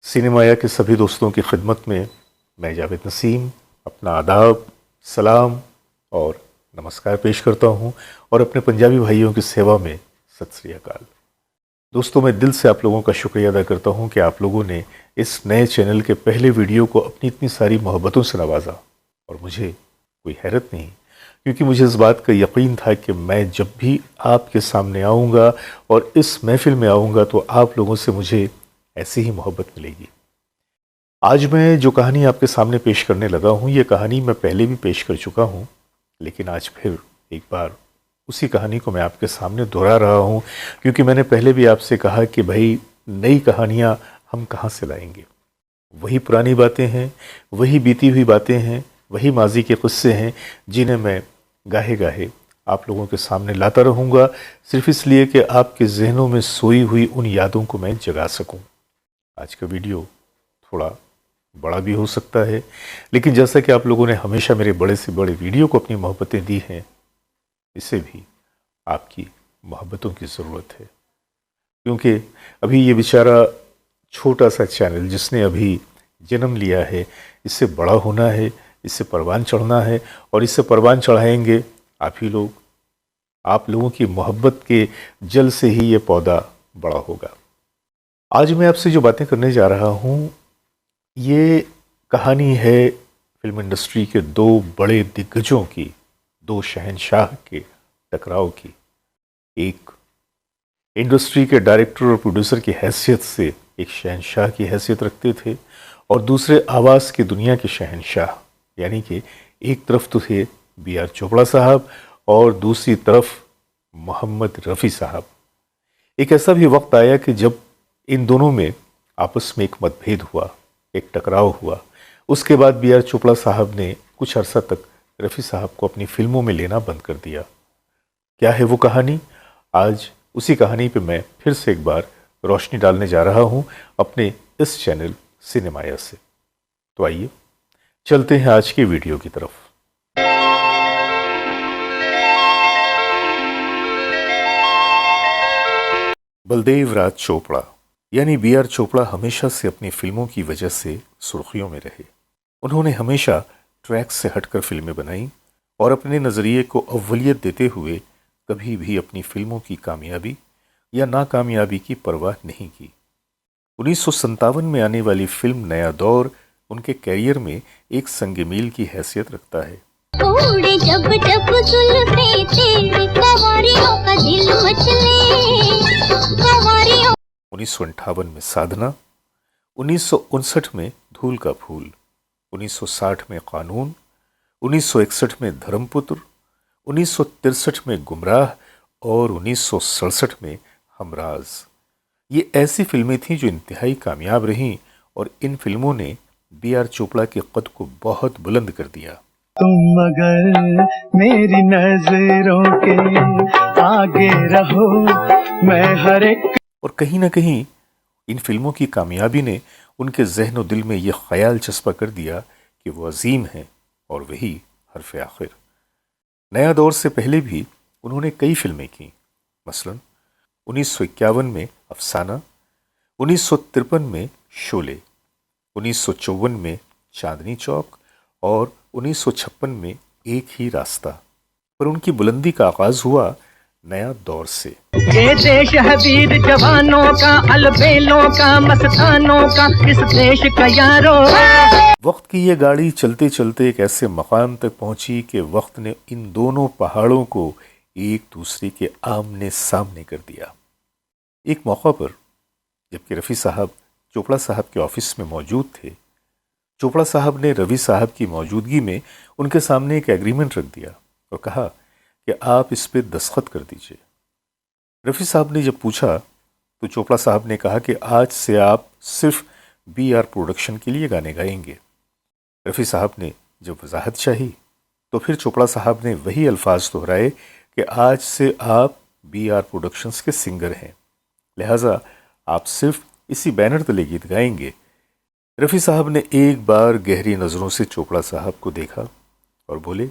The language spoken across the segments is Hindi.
सिनेमाया के सभी दोस्तों की खिदमत में मैं जावेद नसीम अपना आदाब, सलाम और नमस्कार पेश करता हूं और अपने पंजाबी भाइयों की सेवा में सत श्री अकाल। दोस्तों, मैं दिल से आप लोगों का शुक्रिया अदा करता हूं कि आप लोगों ने इस नए चैनल के पहले वीडियो को अपनी इतनी सारी मोहब्बतों से नवाजा। और मुझे कोई हैरत नहीं, क्योंकि मुझे इस बात का यकीन था कि मैं जब भी आपके सामने आऊँगा और इस महफिल में आऊँगा तो आप लोगों से मुझे ऐसी ही मोहब्बत मिलेगी। आज मैं जो कहानी आपके सामने पेश करने लगा हूँ, ये कहानी मैं पहले भी पेश कर चुका हूँ, लेकिन आज फिर एक बार उसी कहानी को मैं आपके सामने दोहरा रहा हूँ, क्योंकि मैंने पहले भी आपसे कहा कि भाई नई कहानियाँ हम कहाँ से लाएंगे। वही पुरानी बातें हैं, वही बीती हुई बातें हैं, वही माजी के किस्से हैं जिन्हें मैं गाहे गाहे आप लोगों के सामने लाता रहूँगा, सिर्फ इसलिए कि आपके जहनों में सोई हुई उन यादों को मैं जगा सकूँ। आज का वीडियो थोड़ा बड़ा भी हो सकता है, लेकिन जैसा कि आप लोगों ने हमेशा मेरे बड़े से बड़े वीडियो को अपनी मोहब्बतें दी हैं, इसे भी आपकी मोहब्बतों की ज़रूरत है। क्योंकि अभी ये बेचारा छोटा सा चैनल जिसने अभी जन्म लिया है, इससे बड़ा होना है, इससे परवान चढ़ना है, और इससे परवान चढ़ाएंगे आप ही लोग। आप लोगों की मोहब्बत के जल से ही ये पौधा बड़ा होगा। आज मैं आपसे जो बातें करने जा रहा हूँ, ये कहानी है फिल्म इंडस्ट्री के दो बड़े दिग्गजों की, दो शहंशाह के टकराव की। एक इंडस्ट्री के डायरेक्टर और प्रोड्यूसर की हैसियत से एक शहंशाह की हैसियत रखते थे, और दूसरे आवाज़ की दुनिया के शहंशाह, यानी कि एक तरफ तो थे B.R. चोपड़ा साहब और दूसरी तरफ मोहम्मद रफ़ी साहब। एक ऐसा भी वक्त आया कि जब इन दोनों में आपस में एक मतभेद हुआ, एक टकराव हुआ। उसके बाद B.R. चोपड़ा साहब ने कुछ अरसा तक रफ़ी साहब को अपनी फिल्मों में लेना बंद कर दिया। क्या है वो कहानी? आज उसी कहानी पे मैं फिर से एक बार रोशनी डालने जा रहा हूं अपने इस चैनल सिनेमाया से। तो आइए चलते हैं आज की वीडियो की तरफ। बलदेव राज चोपड़ा यानी B.R. चोपड़ा हमेशा से अपनी फिल्मों की वजह से सुर्खियों में रहे। उन्होंने हमेशा ट्रैक से हटकर फिल्में बनाई और अपने नज़रिए को अव्वलियत देते हुए कभी भी अपनी फिल्मों की कामयाबी या नाकामयाबी की परवाह नहीं की। 1957 में आने वाली फिल्म नया दौर उनके कैरियर में एक संग मील की हैसियत रखता है। जब जब जुल्फे तेरी कवारियों का दिल मचले, 1958 में साधना, 1959 में धूल का फूल, 1960 में कानून, 1961 में धर्मपुत्र, 1963 में गुमराह और 1967 में हमराज। ये ऐसी फिल्में थीं जो इंतहाई कामयाब रहीं, और इन फिल्मों ने B.R. चोपड़ा के कद को बहुत बुलंद कर दिया। तुम मगर मेरी नजरों के आगे रहो, मैं हर एक। और कहीं ना कहीं इन फिल्मों की कामयाबी ने उनके जहन और दिल में यह ख्याल चस्पा कर दिया कि वो अजीम हैं और वही हर्फ आखिर। नया दौर से पहले भी उन्होंने कई फिल्में की, मसलन 1951 में अफसाना, 1953 में शोले, 1954 में चांदनी चौक और 1956 में एक ही रास्ता। पर उनकी बुलंदी का आगाज हुआ नया दौर से। ये देश है वीर जवानों का, अलबेलों का, मस्तानों का, इस देश का यारो। वक्त की ये गाड़ी चलते चलते एक ऐसे मकाम तक पहुंची कि वक्त ने इन दोनों पहाड़ों को एक दूसरे के आमने सामने कर दिया। एक मौका पर जबकि रफ़ी साहब चोपड़ा साहब के ऑफिस में मौजूद थे, चोपड़ा साहब ने रवि साहब की मौजूदगी में उनके सामने एक एग्रीमेंट रख दिया और कहा कि आप इस पे दस्तखत कर दीजिए। रफ़ी साहब ने जब पूछा तो चोपड़ा साहब ने कहा कि आज से आप सिर्फ B.R. प्रोडक्शन के लिए गाने गाएंगे। रफ़ी साहब ने जब वजाहत चाही तो फिर चोपड़ा साहब ने वही अल्फाज दोहराए कि आज से आप B.R. प्रोडक्शंस के सिंगर हैं, लिहाजा आप सिर्फ इसी बैनर तले गीत गाएंगे। रफ़ी साहब ने एक बार गहरी नज़रों से चोपड़ा साहब को देखा और बोले,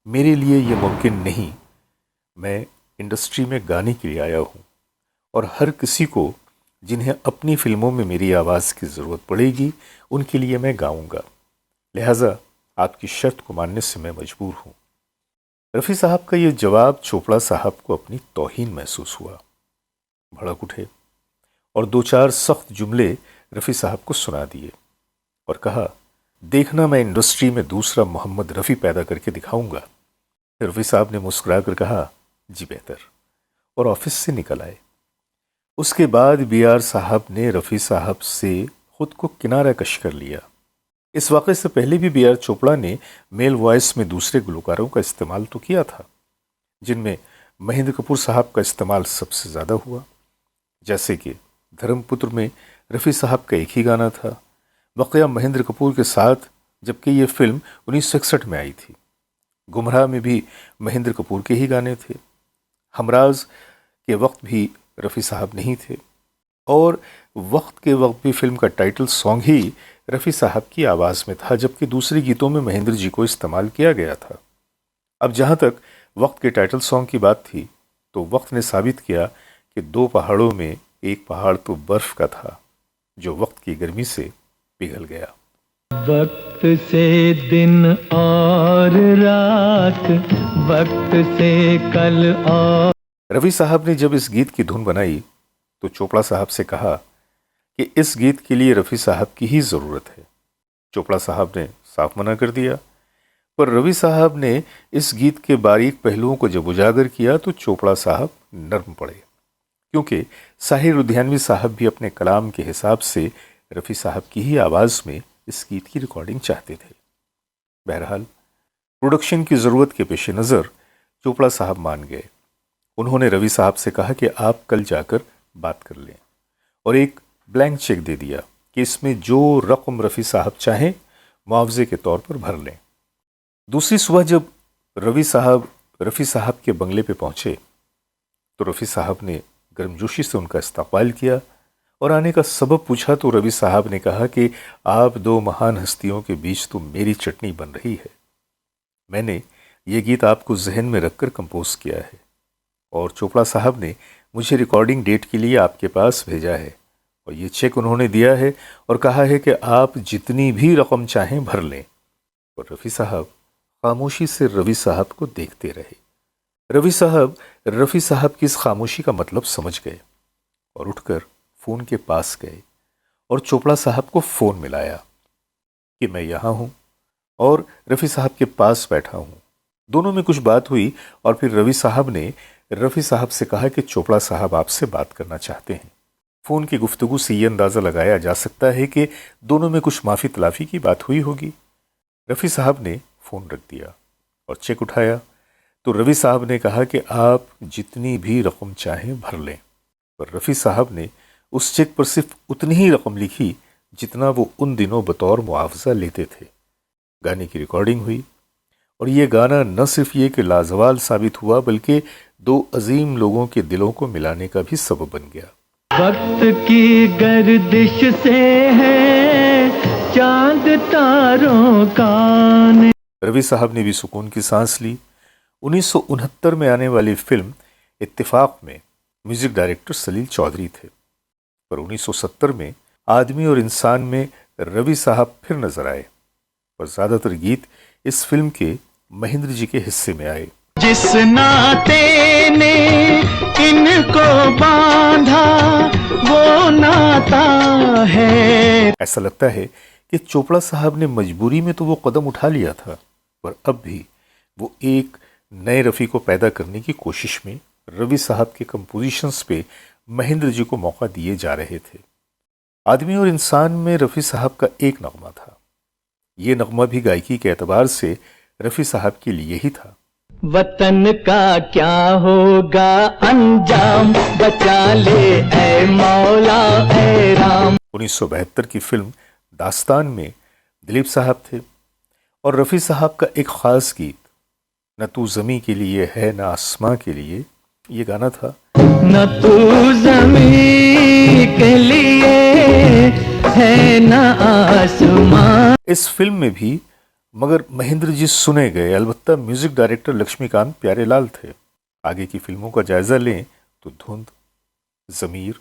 मेरे लिए ये मुमकिन नहीं, मैं इंडस्ट्री में गाने के लिए आया हूँ और हर किसी को जिन्हें अपनी फिल्मों में मेरी आवाज़ की ज़रूरत पड़ेगी उनके लिए मैं गाऊंगा, लिहाजा आपकी शर्त को मानने से मैं मजबूर हूं। रफ़ी साहब का यह जवाब चोपड़ा साहब को अपनी तौहीन महसूस हुआ। भड़क उठे और दो चार सख्त जुमले रफ़ी साहब को सुना दिए और कहा, देखना मैं इंडस्ट्री में दूसरा मोहम्मद रफ़ी पैदा करके दिखाऊंगा। रफ़ी साहब ने मुस्कुरा कर कहा, जी बेहतर, और ऑफिस से निकल आए। उसके बाद बीआर साहब ने रफ़ी साहब से खुद को किनारा कश कर लिया। इस वाक़े से पहले भी बीआर चोपड़ा ने मेल वॉइस में दूसरे गुलकारों का इस्तेमाल तो किया था, जिनमें महेंद्र कपूर साहब का इस्तेमाल सबसे ज़्यादा हुआ। जैसे कि धर्मपुत्र में रफ़ी साहब का एक ही गाना था, वक़िया महेंद्र कपूर के साथ, जबकि ये फिल्म 1961 में आई थी। गुमराह में भी महेंद्र कपूर के ही गाने थे। हमराज के वक्त भी रफ़ी साहब नहीं थे और वक्त के वक्त भी फिल्म का टाइटल सॉन्ग ही रफ़ी साहब की आवाज़ में था, जबकि दूसरे गीतों में महेंद्र जी को इस्तेमाल किया गया था। अब जहाँ तक वक्त के टाइटल सॉन्ग की बात थी, तो वक्त ने साबित किया कि दो पहाड़ों में एक पहाड़ तो बर्फ़ का था जो वक्त की गर्मी से पिघल गया। वक्त से दिन और रात, वक्त से कल और। रफ़ी साहब ने जब इस गीत की धुन बनाई तो चोपड़ा साहब से कहा कि इस गीत के लिए रफ़ी साहब की ही ज़रूरत है। चोपड़ा साहब ने साफ मना कर दिया, पर रफ़ी साहब ने इस गीत के बारीक पहलुओं को जब उजागर किया तो चोपड़ा साहब नर्म पड़े, क्योंकि साहिर लुधियानवी साहब भी अपने कलाम के हिसाब से रफ़ी साहब की ही आवाज़ में इस गीत की रिकॉर्डिंग चाहते थे। बहरहाल प्रोडक्शन की ज़रूरत के पेश नज़र चोपड़ा साहब मान गए। उन्होंने रवि साहब से कहा कि आप कल जाकर बात कर लें और एक ब्लैंक चेक दे दिया कि इसमें जो रकम रफ़ी साहब चाहें मुआवजे के तौर पर भर लें। दूसरी सुबह जब रफ़ी साहब के बंगले पे पहुंचे तो रफ़ी साहब ने गर्मजोशी से उनका इस्तकबाल किया और आने का सबब पूछा तो रवि साहब ने कहा कि आप दो महान हस्तियों के बीच तो मेरी चटनी बन रही है। मैंने ये गीत आपको जहन में रखकर कंपोज किया है और चोपड़ा साहब ने मुझे रिकॉर्डिंग डेट के लिए आपके पास भेजा है और ये चेक उन्होंने दिया है और कहा है कि आप जितनी भी रकम चाहें भर लें। और रफ़ी साहब खामोशी से रवि साहब को देखते रहे। रफ़ी साहब की इस खामोशी का मतलब समझ गए और उठकर फ़ोन के पास गए और चोपड़ा साहब को फ़ोन मिलाया कि मैं यहाँ हूँ और रफ़ी साहब के पास बैठा हूँ। दोनों में कुछ बात हुई और फिर रवि साहब ने रफ़ी साहब से कहा कि चोपड़ा साहब आपसे बात करना चाहते हैं। फ़ोन की गुफ्तगू से ये अंदाज़ा लगाया जा सकता है कि दोनों में कुछ माफ़ी तलाफ़ी की बात हुई होगी। रफ़ी साहब ने फ़ोन रख दिया और चेक उठाया तो रवि साहब ने कहा कि आप जितनी भी रकम चाहें भर लें। पर रफ़ी साहब ने उस चेक पर सिर्फ उतनी ही रकम लिखी जितना वो उन दिनों बतौर मुआवजा लेते थे। गाने की रिकॉर्डिंग हुई और ये गाना न सिर्फ ये कि लाजवाल साबित हुआ बल्कि दो अजीम लोगों के दिलों को मिलाने का भी सबब बन गया। वक्त की गर्दिश से है चांद तारों का। रवि साहब ने भी सुकून की सांस ली। 1969 में आने वाली फिल्म इत्तेफाक में म्यूजिक डायरेक्टर सलील चौधरी थे, पर 1970 में आदमी और इंसान में रवि साहब फिर नजर आए और ज्यादातर गीत इस फिल्म के महेंद्र जी के हिस्से में आए। जिस नाते ने इनको बांधा वो नाता है। ऐसा लगता है कि चोपड़ा साहब ने मजबूरी में तो वो कदम उठा लिया था, पर अब भी वो एक नए रफ़ी को पैदा करने की कोशिश में रवि साहब के कंपोजिशंस पे महेंद्र जी को मौका दिए जा रहे थे। आदमी और इंसान में रफ़ी साहब का एक नगमा था। ये नगमा भी गायकी के एतबार से रफ़ी साहब के लिए ही था। वतन का क्या होगा अंजाम, बचा ले ऐ मौला ऐ राम। 1972 की फिल्म दास्तान में दिलीप साहब थे और रफ़ी साहब का एक ख़ास गीत न तू ज़मीं के लिए है न आसमां के लिए, ये गाना था। न तू ज़मीं के लिए है न आसमां। इस फिल्म में भी मगर महेंद्र जी सुने गए, अलबत्ता म्यूजिक डायरेक्टर लक्ष्मीकांत प्यारेलाल थे। आगे की फिल्मों का जायजा लें तो धुंध, ज़मीर,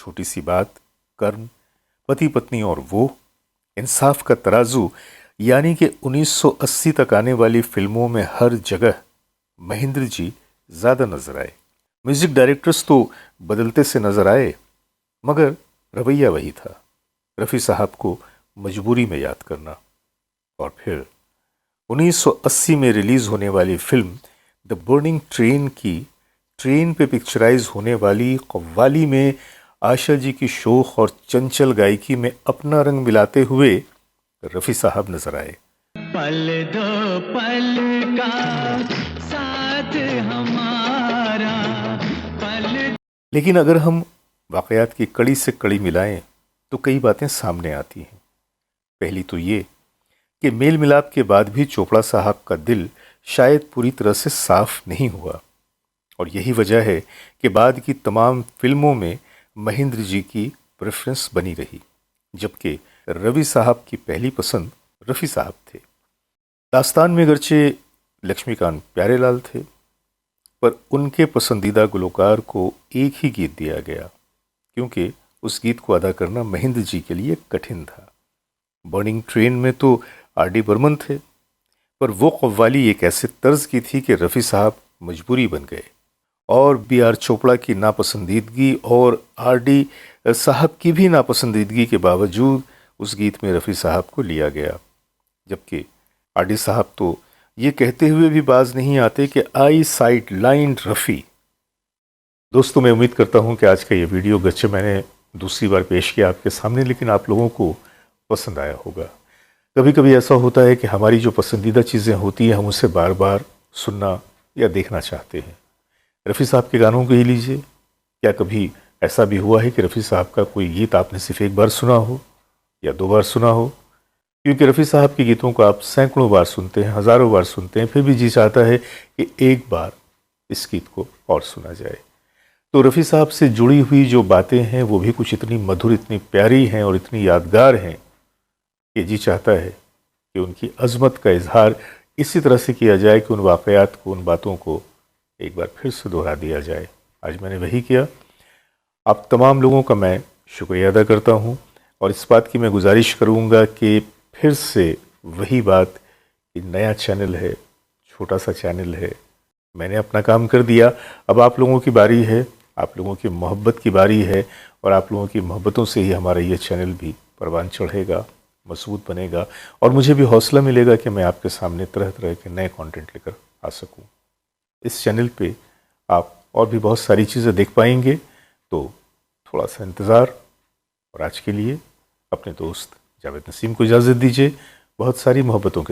छोटी सी बात, कर्म, पति पत्नी और वो, इंसाफ का तराजू, यानी कि 1980 तक आने वाली फिल्मों में हर जगह महेंद्र जी ज्यादा नजर आए। म्यूजिक डायरेक्टर्स तो बदलते से नजर आए, मगर रवैया वही था, रफ़ी साहब को मजबूरी में याद करना। और फिर 1980 में रिलीज होने वाली फिल्म द बर्निंग ट्रेन की ट्रेन पे पिक्चराइज होने वाली कव्वाली में आशा जी की शोख और चंचल गायकी में अपना रंग मिलाते हुए रफ़ी साहब नजर आए। पल दो पल का साथ हमारा पल। लेकिन अगर हम वाकयात की कड़ी से कड़ी मिलाएं तो कई बातें सामने आती हैं। पहली तो ये कि मेल मिलाप के बाद भी चोपड़ा साहब का दिल शायद पूरी तरह से साफ नहीं हुआ, और यही वजह है कि बाद की तमाम फिल्मों में महेंद्र जी की प्रेफरेंस बनी रही, जबकि रवि साहब की पहली पसंद रफ़ी साहब थे। दास्तान में अगरचे लक्ष्मीकांत प्यारेलाल थे, पर उनके पसंदीदा गुलकार को एक ही गीत दिया गया, क्योंकि उस गीत को अदा करना महेंद्र जी के लिए कठिन था। बर्निंग ट्रेन में तो आर.डी. बर्मन थे, पर वो कव्वाली एक ऐसे तर्ज की थी कि रफ़ी साहब मजबूरी बन गए, और बी.आर. चोपड़ा की नापसंदीदगी और आर.डी. साहब की भी नापसंदीदगी के बावजूद उस गीत में रफ़ी साहब को लिया गया, जबकि आर.डी. साहब तो ये कहते हुए भी बाज नहीं आते कि आई साइड लाइन रफ़ी। दोस्तों, मैं उम्मीद करता हूं कि आज का ये वीडियो गच्चे मैंने दूसरी बार पेश किया आपके सामने, लेकिन आप लोगों को पसंद आया होगा। कभी कभी ऐसा होता है कि हमारी जो पसंदीदा चीज़ें होती हैं हम उसे बार बार सुनना या देखना चाहते हैं। रफ़ी साहब के गानों को ही लीजिए, क्या कभी ऐसा भी हुआ है कि रफ़ी साहब का कोई गीत आपने सिर्फ एक बार सुना हो या 2 बार सुना हो? क्योंकि रफ़ी साहब के गीतों को आप सैकड़ों बार सुनते हैं, हज़ारों बार सुनते हैं, फिर भी जी चाहता है कि एक बार इस गीत को और सुना जाए। तो रफ़ी साहब से जुड़ी हुई जो बातें हैं वो भी कुछ इतनी मधुर, इतनी प्यारी हैं और इतनी यादगार हैं कि जी चाहता है कि उनकी अज़मत का इजहार इसी तरह से किया जाए कि उन वाक़यात को, उन बातों को एक बार फिर से दोहरा दिया जाए। आज मैंने वही किया। आप तमाम लोगों का मैं शुक्रिया अदा करता हूँ, और इस बात की मैं गुजारिश करूँगा कि फिर से वही बात कि नया चैनल है, छोटा सा चैनल है, मैंने अपना काम कर दिया, अब आप लोगों की बारी है, आप लोगों की मोहब्बत की बारी है, और आप लोगों की मोहब्बतों से ही हमारा ये चैनल भी परवान चढ़ेगा, मजबूत बनेगा, और मुझे भी हौसला मिलेगा कि मैं आपके सामने तरह तरह के नए कंटेंट लेकर आ सकूं। इस चैनल पे आप और भी बहुत सारी चीज़ें देख पाएंगे, तो थोड़ा सा इंतज़ार। और आज के लिए अपने दोस्त जावेद नसीम को इजाज़त दीजिए, बहुत सारी मोहब्बतों के